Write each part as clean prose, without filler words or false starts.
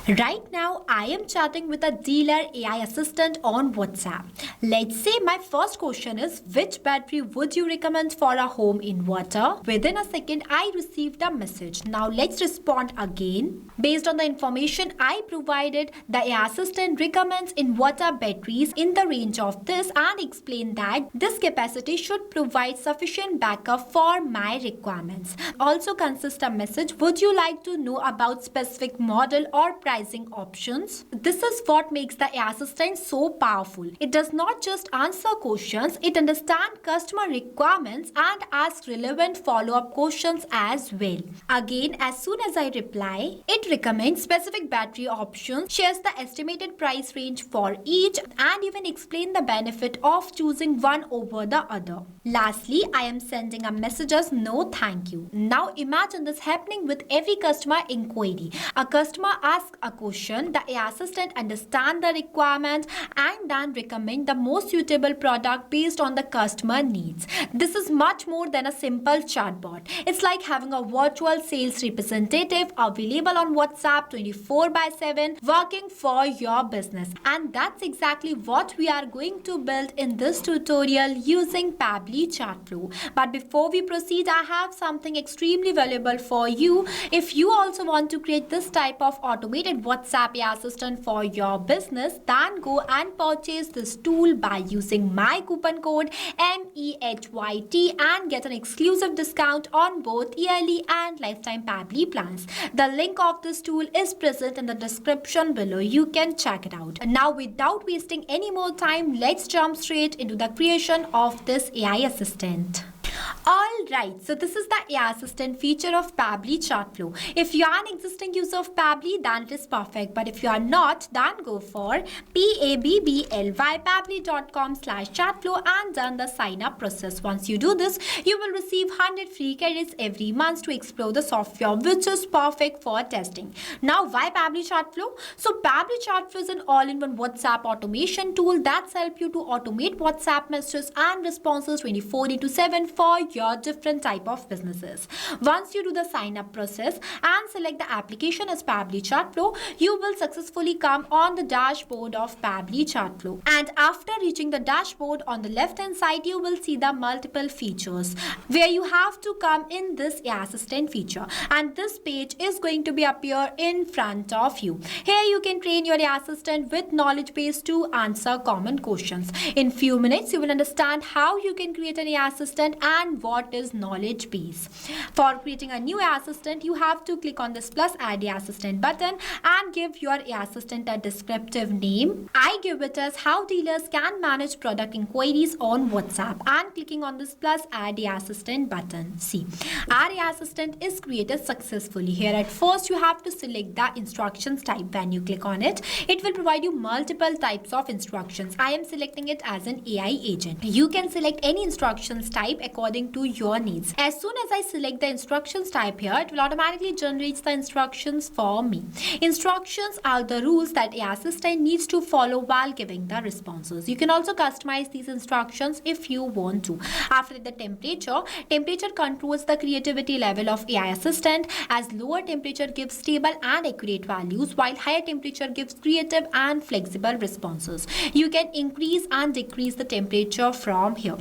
Right now, I am chatting with a dealer AI assistant on WhatsApp. Let's say my first question is, which battery would you recommend for a home inverter? Within a second, I received a message. Now let's respond again. Based on the information I provided, the AI assistant recommends inverter batteries in the range of this and explain that this capacity should provide sufficient backup for my requirements. Also consist a message, would you like to know about specific model or pricing options? This is what makes the AI assistant so powerful. It does not just answer questions, it understands customer requirements and asks relevant follow-up questions as well. Again, as soon as I reply, it recommends specific battery options, shares the estimated price range for each, and even explain the benefit of choosing one over the other. Lastly, I am sending a message as no thank you. Now imagine this happening with every customer inquiry. A customer asks a question, the AI assistant understands the requirement and then recommend the most suitable product based on the customer needs. This is much more than a simple chatbot. It's like having a virtual sales representative available on WhatsApp 24/7 working for your business. And that's exactly what we are going to build in this tutorial using Pabbly Chatflow. But before we proceed, I have something extremely valuable for you. If you also want to create this type of automated WhatsApp AI assistant for your business, then go and purchase this tool by using my coupon code MEHYT and get an exclusive discount on both yearly and lifetime Pabbly plans. The link of this tool is present in the description below. You can check it out. Now, without wasting any more time, let's jump straight into the creation of this AI assistant. Alright, so this is the AI assistant feature of Pabbly Chatflow. If you are an existing user of Pabbly, then it is perfect. But if you are not, then go for pabbly.com/chatflow and done the sign up process. Once you do this, you will receive 100 free credits every month to explore the software, which is perfect for testing. Now, why Pabbly Chatflow? So Pabbly Chatflow is an all-in-one WhatsApp automation tool that helps you to automate WhatsApp messages and responses 24/7 for your different type of businesses. Once you do the sign up process and select the application as Pabbly Chatflow, you will successfully come on the dashboard of Pabbly Chatflow. And after reaching the dashboard, on the left hand side, you will see the multiple features where you have to come in this AI assistant feature. And this page is going to be appear in front of you. Here you can train your AI assistant with knowledge base to answer common questions. In few minutes, you will understand how you can create an AI assistant and what is knowledge base. For creating a new AI assistant, you have to click on this plus add AI assistant button and give your AI assistant a descriptive name. I give it as how dealers can manage product inquiries on WhatsApp, and clicking on this plus add AI assistant button. See, our AI assistant is created successfully. Here at first you have to select the instructions type. When you click on it, it will provide you multiple types of instructions. I am selecting it as an AI agent. You can select any instructions type according to your needs. As soon as I select the instructions type here, it will automatically generate the instructions for me. Instructions are the rules that AI assistant needs to follow while giving the responses. You can also customize these instructions if you want to. After the temperature controls the creativity level of AI assistant, as lower temperature gives stable and accurate values, while higher temperature gives creative and flexible responses. You can increase and decrease the temperature from here.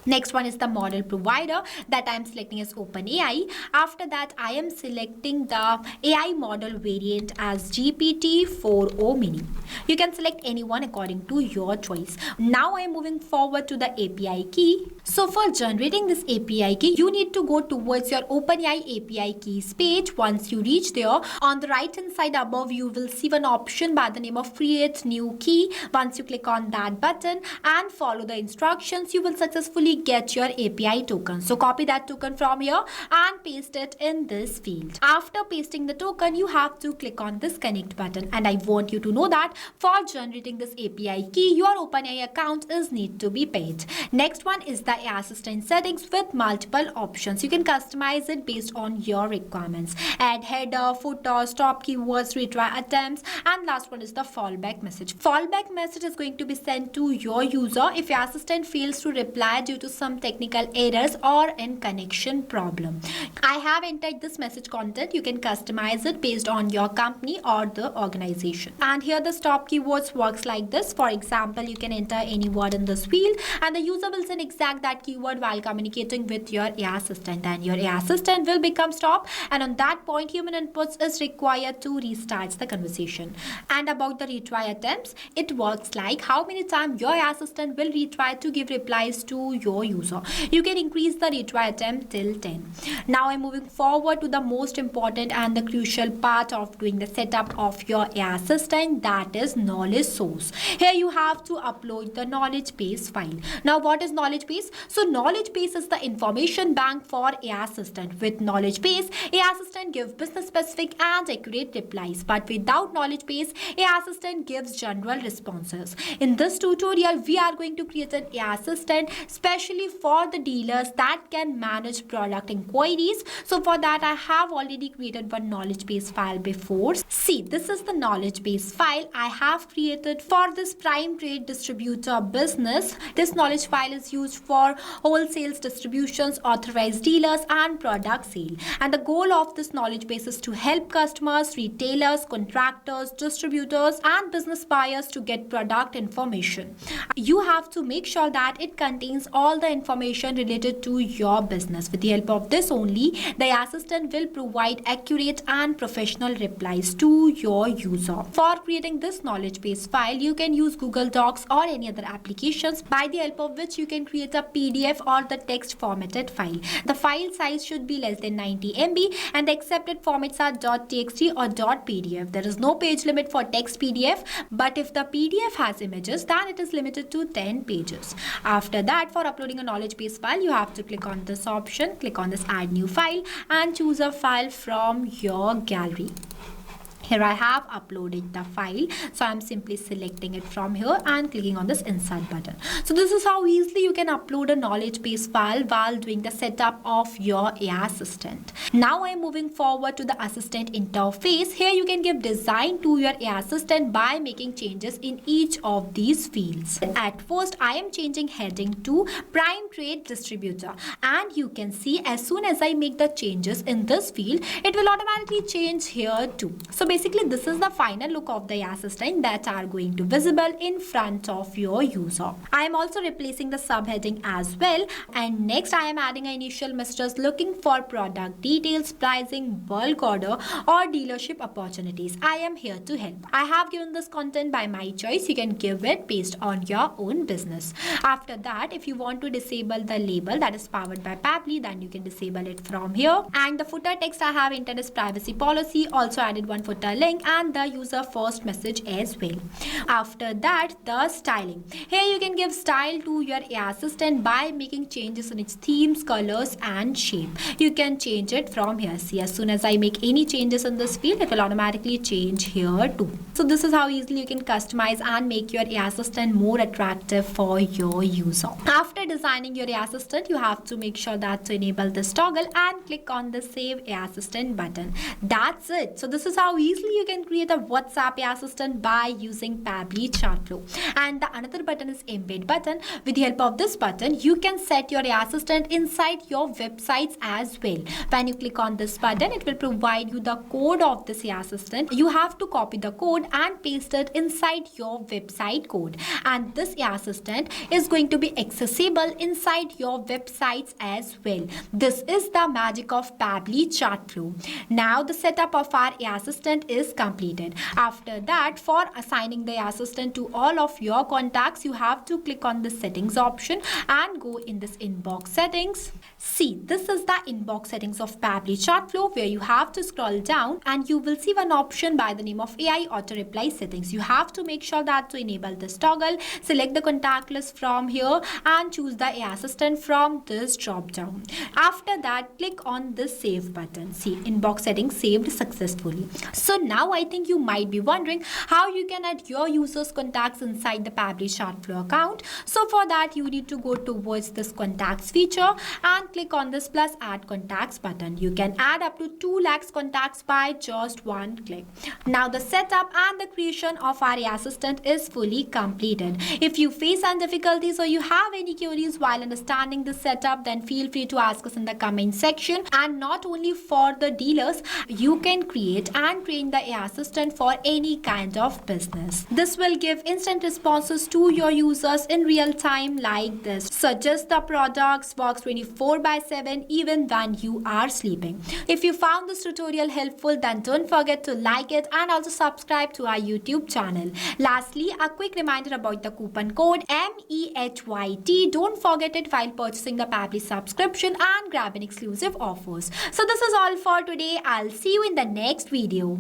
Next one is the model provider that I am selecting as OpenAI. After that, I am selecting the AI model variant as GPT-4o mini. You can select anyone according to your choice. Now I am moving forward to the API key. So for generating this API key, you need to go towards your OpenAI API keys page. Once you reach there, on the right hand side above, you will see one option by the name of create new key. Once you click on that button and follow the instructions, you will successfully get your API token. So copy that token from here and paste it in this field. After pasting the token, you have to click on this connect button. And I want you to know that for generating this API key, your OpenAI account is need to be paid. Next one is the AI assistant settings with multiple options. You can customize it based on your requirements. Add header, footer, stop keywords, retry attempts, and last one is the fallback message. Fallback message is going to be sent to your user if your assistant fails to reply due to to some technical errors or in connection problem. I have entered this message content. You can customize it based on your company or the organization. And here the stop keywords works like this. For example, you can enter any word in this field and the user will send exact that keyword while communicating with your AI assistant, and your AI assistant will become stop, and on that point human inputs is required to restart the conversation. And about the retry attempts, it works like how many times your AI assistant will retry to give replies to your user. You can increase the retry attempt till 10. Now I'm moving forward to the most important and the crucial part of doing the setup of your AI assistant, that is knowledge source. Here you have to upload the knowledge base file. Now what is knowledge base? So knowledge base is the information bank for AI assistant. With knowledge base, AI assistant gives business specific and accurate replies, but without knowledge base, AI assistant gives general responses. In this tutorial, we are going to create an AI assistant specially for the dealers that can manage product inquiries. So for that, I have already created one knowledge base file before. See, this is the knowledge base file I have created for this prime trade distributor business. This knowledge file is used for wholesale distributions, authorized dealers and product sale. And the goal of this knowledge base is to help customers, retailers, contractors, distributors and business buyers to get product information. You have to make sure that it contains all the information related to your business. With the help of this only, the assistant will provide accurate and professional replies to your user. For creating this knowledge base file, you can use Google Docs or any other applications by the help of which you can create a PDF or the text formatted file. The file size should be less than 90 MB and the accepted formats are .txt or .pdf. There is no page limit for text PDF, but if the PDF has images, then it is limited to 10 pages. After that, for uploading a knowledge base file, you have to click on this option, click on this add new file and choose a file from your gallery. Here I have uploaded the file, so I'm simply selecting it from here and clicking on this insert button. So this is how easily you can upload a knowledge base file while doing the setup of your AI assistant. Now I'm moving forward to the assistant interface. Here you can give design to your AI assistant by making changes in each of these fields. At first, I am changing heading to prime trade distributor, and you can see as soon as I make the changes in this field, it will automatically change here too. So basically, this is the final look of the assistant that are going to visible in front of your user. I am also replacing the subheading as well. And next, I am adding an initial messages looking for product details, pricing, bulk order, or dealership opportunities. I am here to help. I have given this content by my choice. You can give it based on your own business. After that, if you want to disable the label that is powered by Pabbly, then you can disable it from here. And the footer text I have entered as privacy policy, also added one footer link and the user first message as well. After that, the styling. Here you can give style to your AI assistant by making changes in its themes, colors and shape. You can change it from here. See, as soon as I make any changes in this field, it will automatically change here too. So this is how easily you can customize and make your AI assistant more attractive for your user. After designing your AI assistant, you have to make sure that to enable this toggle and click on the save AI assistant button. That's it. So this is how easily you can create a WhatsApp AI assistant by using Pabbly Chatflow. And the another button is embed button. With the help of this button, you can set your AI assistant inside your websites as well. When you click on this button, it will provide you the code of this AI assistant. You have to copy the code and paste it inside your website code. And this AI assistant is going to be accessible inside your websites as well. This is the magic of Pabbly Chatflow. Now the setup of our AI assistant is completed. After that, for assigning the assistant to all of your contacts, you have to click on the settings option and go in this inbox settings. See, this is the inbox settings of Pabbly Chatflow, where you have to scroll down and you will see one option by the name of AI auto reply settings. You have to make sure that to enable this toggle, select the contact list from here and choose the AI assistant from this drop down. After that, click on the save button. See, inbox settings saved successfully. So So now I think you might be wondering how you can add your users' contacts inside the Pabbly Chatflow account. So for that, you need to go towards this contacts feature and click on this plus add contacts button. You can add up to 2 lakhs contacts by just one click. Now the setup and the creation of our AI assistant is fully completed. If you face any difficulties or you have any queries while understanding the setup, then feel free to ask us in the comment section. And not only for the dealers, you can create and train the AI assistant for any kind of business. This will give instant responses to your users in real time like this. Suggest the products, works 24/7 even when you are sleeping. If you found this tutorial helpful, then don't forget to like it and also subscribe to our YouTube channel. Lastly, a quick reminder about the coupon code MEHYT. Don't forget it while purchasing the Pabbly subscription and grabbing exclusive offers. So this is all for today. I'll see you in the next video.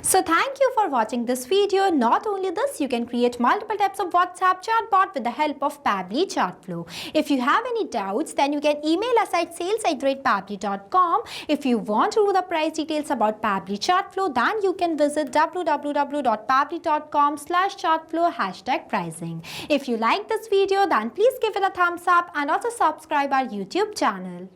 So thank you for watching this video. Not only this, you can create multiple types of WhatsApp chatbot with the help of Pabbly Chatflow. If you have any doubts, then you can email us at sales@pabbly.com. If you want to know the price details about Pabbly Chatflow, then you can visit www.pabbly.com/chatflow #pricing. If you like this video, then please give it a thumbs up and also subscribe our YouTube channel.